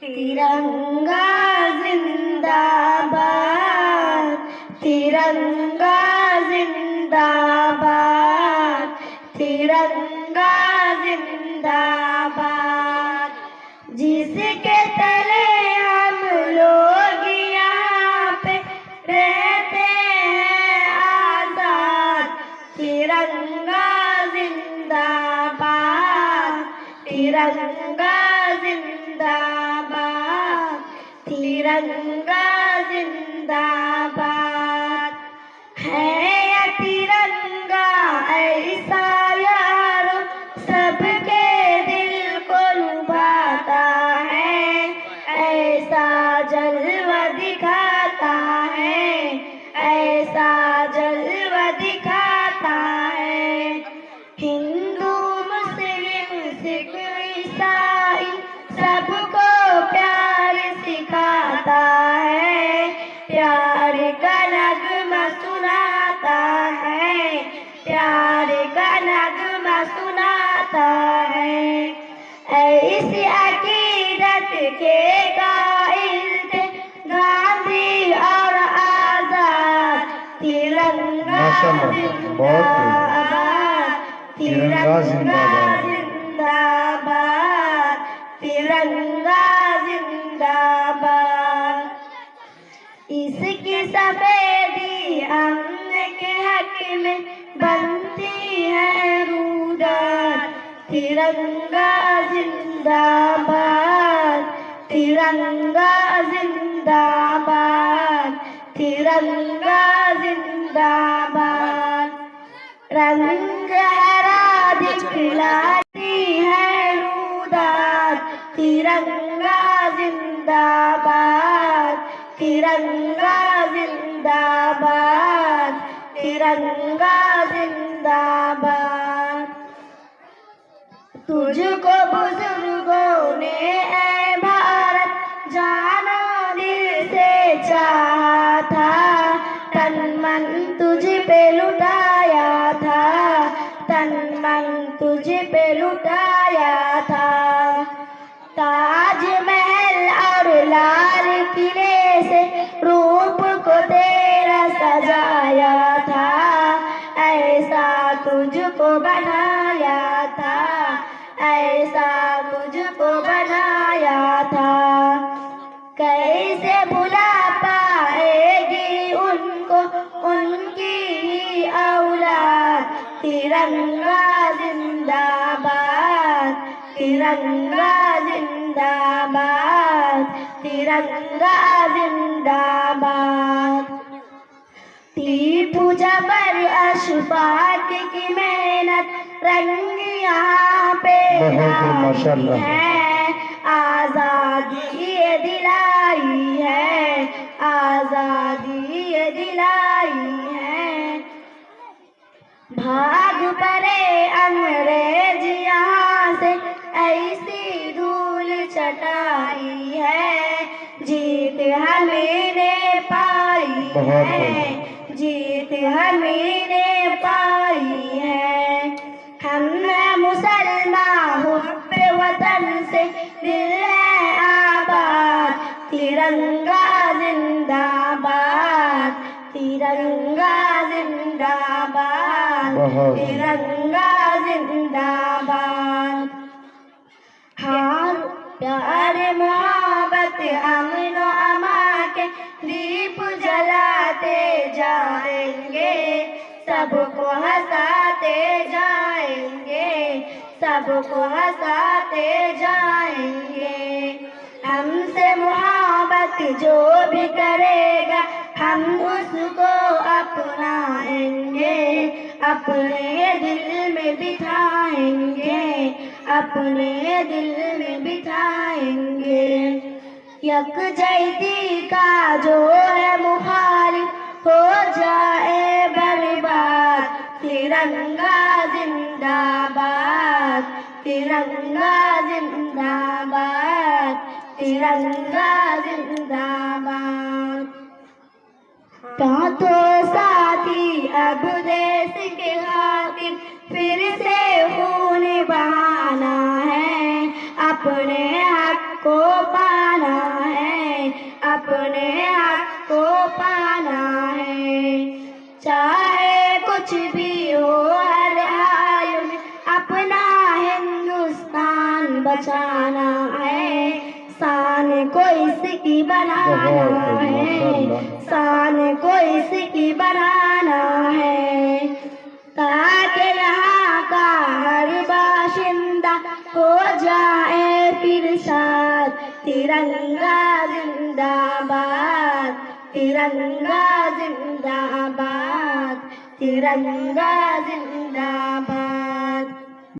तिरंगा जिंदाबाद, तिरंगा जिंदाबाद, तिरंगा जिंदाबाद। जिसके तले हम लोग यहाँ पे रहते हैं आजाद, तिरंगा जिंदाबाद, तिरंगा जिंदाबाद, तिरंगा जिंदाबाद। है या तिरंगा ऐसा यारो सबके दिल को लुभाता है, ऐसा जलवा दिखाता है, ऐसा जलवा दिखाता है। हिंदू मुस्लिम सिख ईसाई सबको प्यार सिखाता है, प्यार का नगमा सुनाता है, प्यार का नगमा सुनाता है। ऐसी अकीदत के कायल थे गांधी और आजाद, तिरंगा जिंदाबाद, तिरंगा जिंदाबाद, तिरंगा जिंदाबाद। इसकी सफेदी अमन के हक में बनती है रूदार, तिरंगा जिंदाबाद, तिरंगा जिंदाबाद, तिरंगा जिंदाबाद। रंग हरा दिखलाती है रूदार, तिरंगा जिंदाबाद, तिरंगा जिंदाबाद, तिरंगा जिंदाबाद। तुझको बुजुर्गों ने ऐ भारत जाना दिल से चाहा था, तन मन तुझ पे लुटाया था, तन मन तुझ पे लुटाया था। ताज महल और लाल किले से रूप को तेरा सजाया था, ऐसा तुझको बनाया था, ऐसा तुझको बनाया था। कैसे भुला पाएगी उनको उनकी ही औलाद, तिरंगा जिंदाबाद, तिरंगा जिंदाबाद, तिरंगा जिंदाबाद। टीपू जबर अशफाक की मेहनत रंग यहाँ पे है, आजादी ये दिलाई है, आजादी ये दिलाई है। भाग पड़े अंग्रेज यहाँ से ऐसी धूल चटाई है, जीत हमने पाई है, जीत हमने पाई है। हम मुसलमान हुब्बे वतन से दिल है आबाद, तिरंगा जिंदाबाद, तिरंगा जिंदाबाद, तिरंगा जिंदाबाद। हाँ प्यार मोहब्बत अमन व अमा के दीप जलाते जाएंगे, सबको हंसाते जाएंगे, सबको हंसाते जाएंगे। हमसे मोहब्बत जो भी करेगा हम उसको अपनाएंगे, अपने दिल में बिठाएंगे, अपने दिल में बिठाएंगे। यकजहती का जो है मुखालिफ हो जाए बर्बाद, तिरंगा जिंदाबाद, तिरंगा जिंदाबाद, तिरंगा जिंदाबाद। तो साथी अब देश के खातिर फिर से खून बहाना है, اپنے حق کو پانا ہے، اپنے حق کو پانا ہے، چاہے کچھ بھی ہو ہر حال میں اپنا ہندوستان بچانا ہے، شان کو اس کی بنانا ہے، شان کو اس کی بنانا ہے، تاکہ یہاں کا ہر باشندہ ہو جائے پھر شاد، ترنگا زندہ باد، ترنگا زندہ باد، ترنگا زندہ باد۔